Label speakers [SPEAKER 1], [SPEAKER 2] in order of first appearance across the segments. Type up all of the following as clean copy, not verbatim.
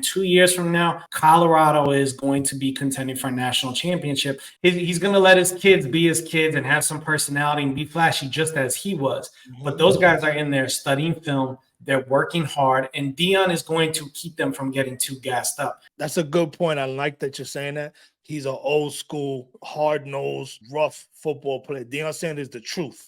[SPEAKER 1] 2 years from now, Colorado is going to be contending for a national championship. He's going to let his kids be his kids and have some personality and be flashy just as he was. But those guys are in there studying film. They're working hard, and Deion is going to keep them from getting too gassed up.
[SPEAKER 2] That's a good point. I like that you're saying that. He's an old school, hard-nosed, rough football player. Deion Sanders, the truth.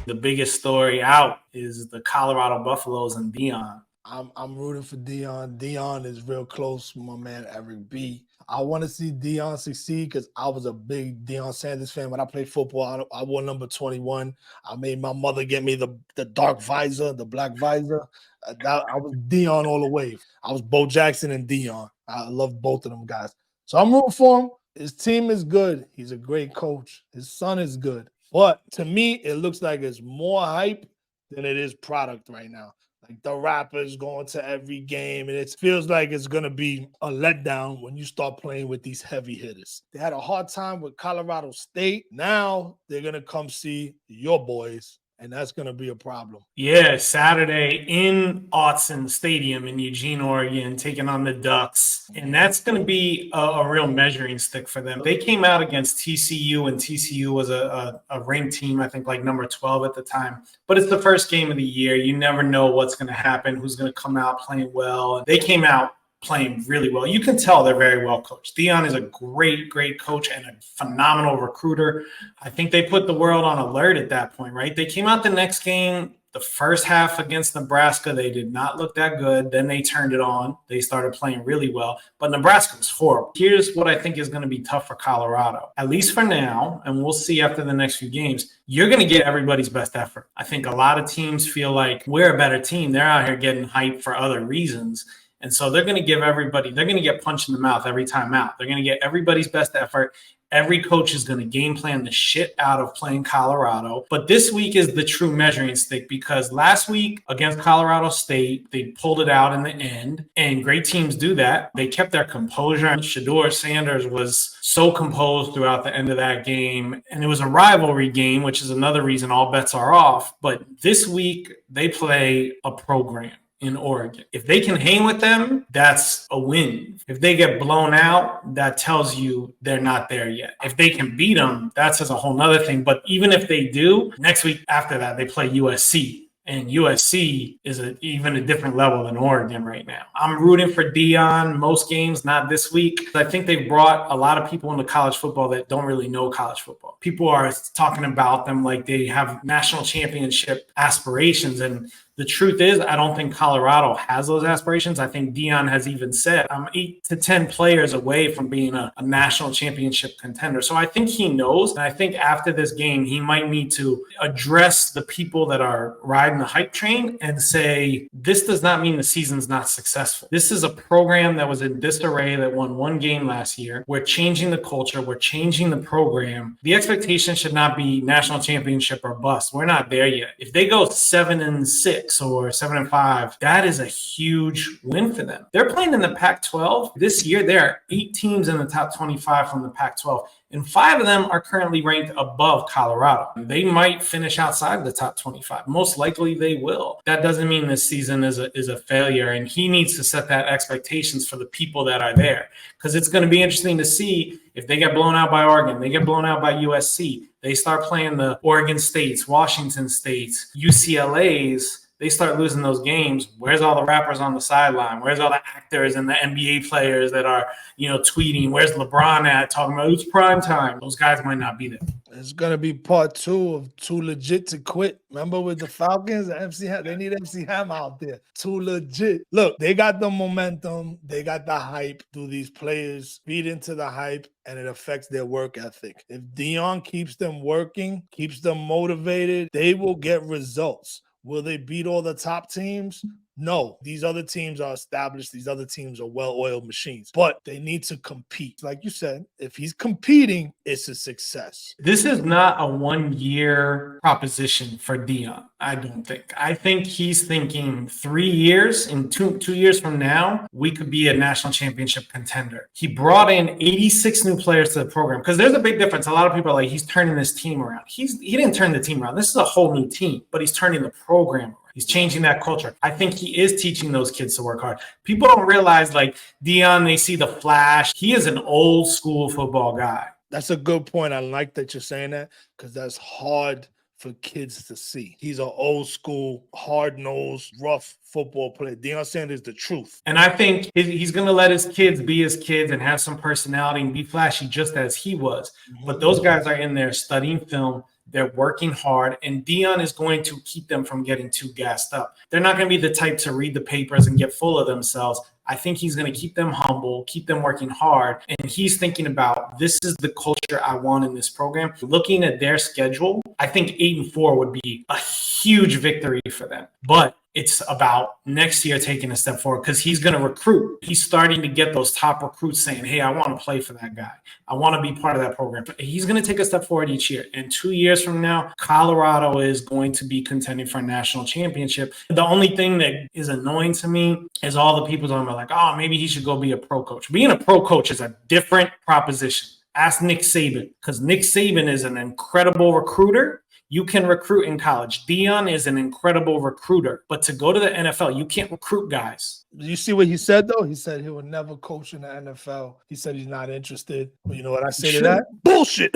[SPEAKER 1] The biggest story out is the Colorado Buffaloes and Deion.
[SPEAKER 2] I'm rooting for Deion. Deion is real close with my man Eric B. I want to see Deion succeed because I was a big Deion Sanders fan when I played football. I wore number 21. I made my mother get me the dark visor, the black visor. I was Deion all the way. I was Bo Jackson and Deion. I love both of them guys. So I'm rooting for him. His team is good. He's a great coach. His son is good. But to me, it looks like it's more hype than it is product right now. Like the rappers going to every game, and it feels like it's going to be a letdown when you start playing with these heavy hitters. They had a hard time with Colorado State. Now they're going to come see your boys, and that's going to be a problem.
[SPEAKER 1] Yeah, Saturday in Autzen Stadium in Eugene, Oregon, taking on the Ducks. And that's going to be a real measuring stick for them. They came out against TCU, and TCU was a ranked team, I think like number 12 at the time. But it's the first game of the year. You never know what's going to happen, who's going to come out playing well. They came out playing really well. You can tell they're very well coached. Deion is a great, great coach and a phenomenal recruiter. I think they put the world on alert at that point, right? They came out the next game, the first half against Nebraska. They did not look that good. Then they turned it on. They started playing really well. But Nebraska was horrible. Here's what I think is going to be tough for Colorado, at least for now, and we'll see after the next few games. You're going to get everybody's best effort. I think a lot of teams feel like we're a better team. They're out here getting hyped for other reasons. And so they're going to give everybody, they're going to get punched in the mouth every time out. They're going to get everybody's best effort. Every coach is going to game plan the shit out of playing Colorado. But this week is the true measuring stick because last week against Colorado State, they pulled it out in the end. And great teams do that. They kept their composure. Deion Sanders was so composed throughout the end of that game. And it was a rivalry game, which is another reason all bets are off. But this week, they play a program in Oregon. If they can hang with them, that's a win. If they get blown out, that tells you they're not there yet. If they can beat them, that's just a whole nother thing. But even if they do, next week after that, they play USC. And USC is even a different level than Oregon right now. I'm rooting for Deion most games, not this week. I think they've brought a lot of people into college football that don't really know college football. People are talking about them like they have national championship aspirations. And the truth is, I don't think Colorado has those aspirations. I think Deion has even said, I'm 8 to 10 players away from being a national championship contender. So I think he knows. And I think after this game, he might need to address the people that are riding the hype train and say, this does not mean the season's not successful. This is a program that was in disarray that won one game last year. We're changing the culture. We're changing the program. The expectation should not be national championship or bust. We're not there yet. If they go 7-6, or 7-5, that is a huge win for them. They're playing in the Pac-12. This year, there are 8 teams in the top 25 from the Pac-12, and 5 of them are currently ranked above Colorado. They might finish outside the top 25. Most likely they will. That doesn't mean this season is a failure, and he needs to set that expectations for the people that are there, because it's going to be interesting to see if they get blown out by Oregon, they get blown out by USC, they start playing the Oregon States, Washington States, UCLA's, they start losing those games. Where's all the rappers on the sideline? Where's all the actors and the NBA players that are, tweeting? Where's LeBron at talking about it's prime time? Those guys might not be there.
[SPEAKER 2] It's going to be part 2 of Too Legit to Quit. Remember with the Falcons, they need MC Hammer out there. Too legit. Look, they got the momentum. They got the hype. Do these players feed into the hype, and it affects their work ethic? If Deion keeps them working, keeps them motivated, they will get results. Will they beat all the top teams? No, these other teams are established. These other teams are well-oiled machines, but they need to compete. Like you said, if he's competing, it's a success.
[SPEAKER 1] This is not a 1 year proposition for Deion, I don't think. I think he's thinking 3 years. In two years from now, we could be a national championship contender. He brought in 86 new players to the program because there's a big difference. A lot of people are like, he's turning this team around. He didn't turn the team around. This is a whole new team, but he's turning the program around. He's changing that culture. I think he is teaching those kids to work hard. People don't realize, like, Deion, they see the flash. He is an old school football guy.
[SPEAKER 2] That's a good point. I like that you're saying that because that's hard for kids to see. He's an old school, hard-nosed, rough football player. Deion Sanders is the truth.
[SPEAKER 1] And I think he's going to let his kids be his kids and have some personality and be flashy just as he was. But those guys are in there studying film. They're working hard, and Deion is going to keep them from getting too gassed up. They're not going to be the type to read the papers and get full of themselves. I think he's going to keep them humble, keep them working hard, and he's thinking about, this is the culture I want in this program. Looking at their schedule, I think 8-4 would be a huge victory for them. But it's about next year taking a step forward because he's going to recruit. He's starting to get those top recruits saying, hey, I want to play for that guy. I want to be part of that program. He's going to take a step forward each year. And 2 years from now, Colorado is going to be contending for a national championship. The only thing that is annoying to me is all the people talking about, like, oh, maybe he should go be a pro coach. Being a pro coach is a different proposition. Ask Nick Saban, because Nick Saban is an incredible recruiter. You can recruit in college. Deion is an incredible recruiter, but to go to the NFL, you can't recruit guys.
[SPEAKER 2] You see what he said, though? He said he would never coach in the NFL. He said he's not interested. But you know what I say to that? Bullshit.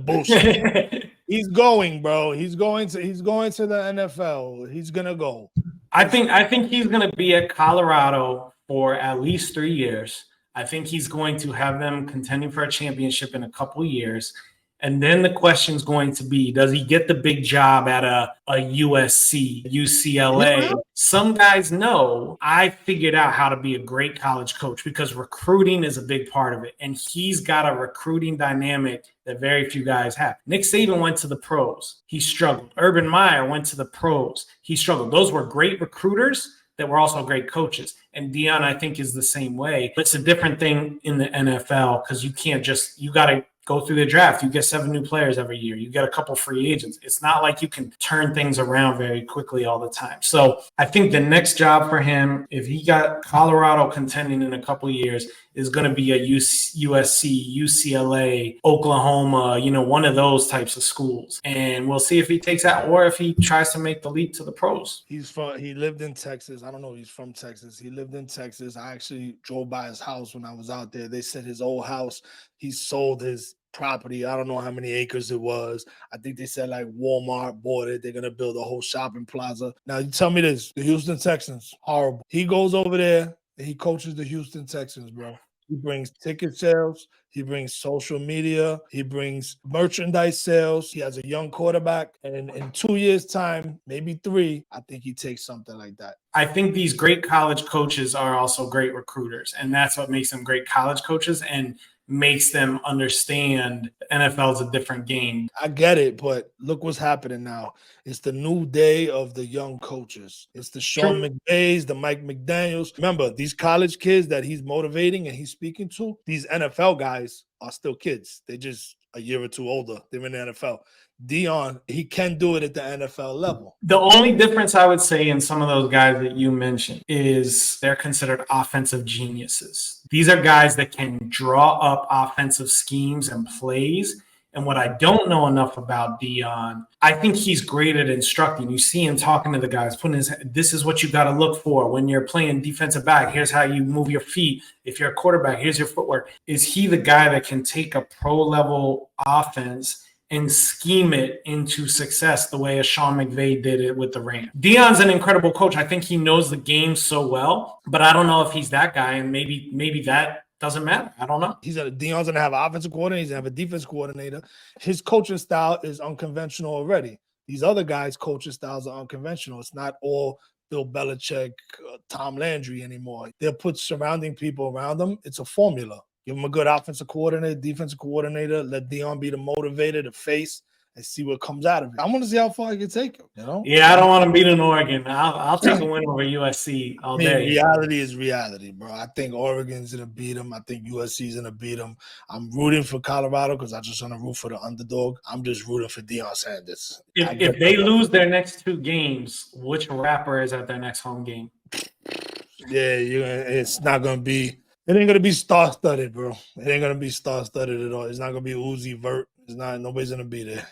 [SPEAKER 2] Bullshit. He's going, bro. He's going to the NFL. He's gonna go.
[SPEAKER 1] I think he's gonna be at Colorado for at least 3 years. I think he's going to have them contending for a championship in a couple of years. And then the question's going to be, does he get the big job at a USC, UCLA? Yeah. Some guys know I figured out how to be a great college coach because recruiting is a big part of it. And he's got a recruiting dynamic that very few guys have. Nick Saban went to the pros. He struggled. Urban Meyer went to the pros. He struggled. Those were great recruiters that were also great coaches. And Deion, I think, is the same way. But it's a different thing in the NFL because you can't just – you got to – go through the draft. You get 7 new players every year. You get a couple free agents. It's not like you can turn things around very quickly all the time. So I think the next job for him, if he got Colorado contending in a couple of years, is going to be a USC, UCLA, Oklahoma, one of those types of schools. And we'll see if he takes that or if he tries to make the leap to the pros.
[SPEAKER 2] He lived in Texas. I don't know if he's from Texas. He lived in Texas. I actually drove by his house when I was out there. They said his old house, he sold his property. I don't know how many acres it was. I think they said like Walmart bought it. They're going to build a whole shopping plaza. Now, you tell me this, the Houston Texans, horrible. He goes over there and he coaches the Houston Texans, bro. He brings ticket sales. He brings social media. He brings merchandise sales. He has a young quarterback. And in 2 years' time, maybe 3, I think he takes something like that.
[SPEAKER 1] I think these great college coaches are also great recruiters. And that's what makes them great college coaches and makes them understand the NFL is a different game.
[SPEAKER 2] I get it, but look what's happening now. It's the new day of the young coaches. It's the Sean McVays, the Mike McDaniels. Remember, these college kids that he's motivating and he's speaking to, these NFL guys are still kids. They're just a year or 2 older. They're in the NFL. Deion, he can do it at the NFL level.
[SPEAKER 1] The only difference I would say in some of those guys that you mentioned is they're considered offensive geniuses. These are guys that can draw up offensive schemes and plays. And what I don't know enough about Deion, I think he's great at instructing. You see him talking to the guys, putting his, this is what you got to look for when you're playing defensive back. Here's how you move your feet. If you're a quarterback, here's your footwork. Is he the guy that can take a pro-level offense and scheme it into success the way a Sean McVay did it with the Rams? Deion's an incredible coach. I think he knows the game so well, but I don't know if he's that guy, and maybe that doesn't matter. I don't know.
[SPEAKER 2] Deion's gonna have an offensive coordinator. He's gonna have a defense coordinator. His coaching style is unconventional already. These other guys' coaching styles are unconventional. It's not all Bill Belichick, Tom Landry anymore. They'll put surrounding people around them. It's a formula. Give him a good offensive coordinator, defensive coordinator. Let Deion be the motivator, the face, and see what comes out of it. I want to see how far I can take him. You know?
[SPEAKER 1] Yeah, I don't want to beat an Oregon. I'll take a win over USC all
[SPEAKER 2] I mean,
[SPEAKER 1] day.
[SPEAKER 2] reality is reality, bro. I think Oregon's gonna beat him. I think USC's gonna beat him. I'm rooting for Colorado because I just want to root for the underdog. I'm just rooting for Deion Sanders.
[SPEAKER 1] If they lose their next 2 games, which rapper is at their next home game?
[SPEAKER 2] Yeah, it's not gonna be. It ain't gonna be star-studded, bro. It ain't gonna be star-studded at all. It's not gonna be Uzi Vert. It's not. Nobody's gonna be there.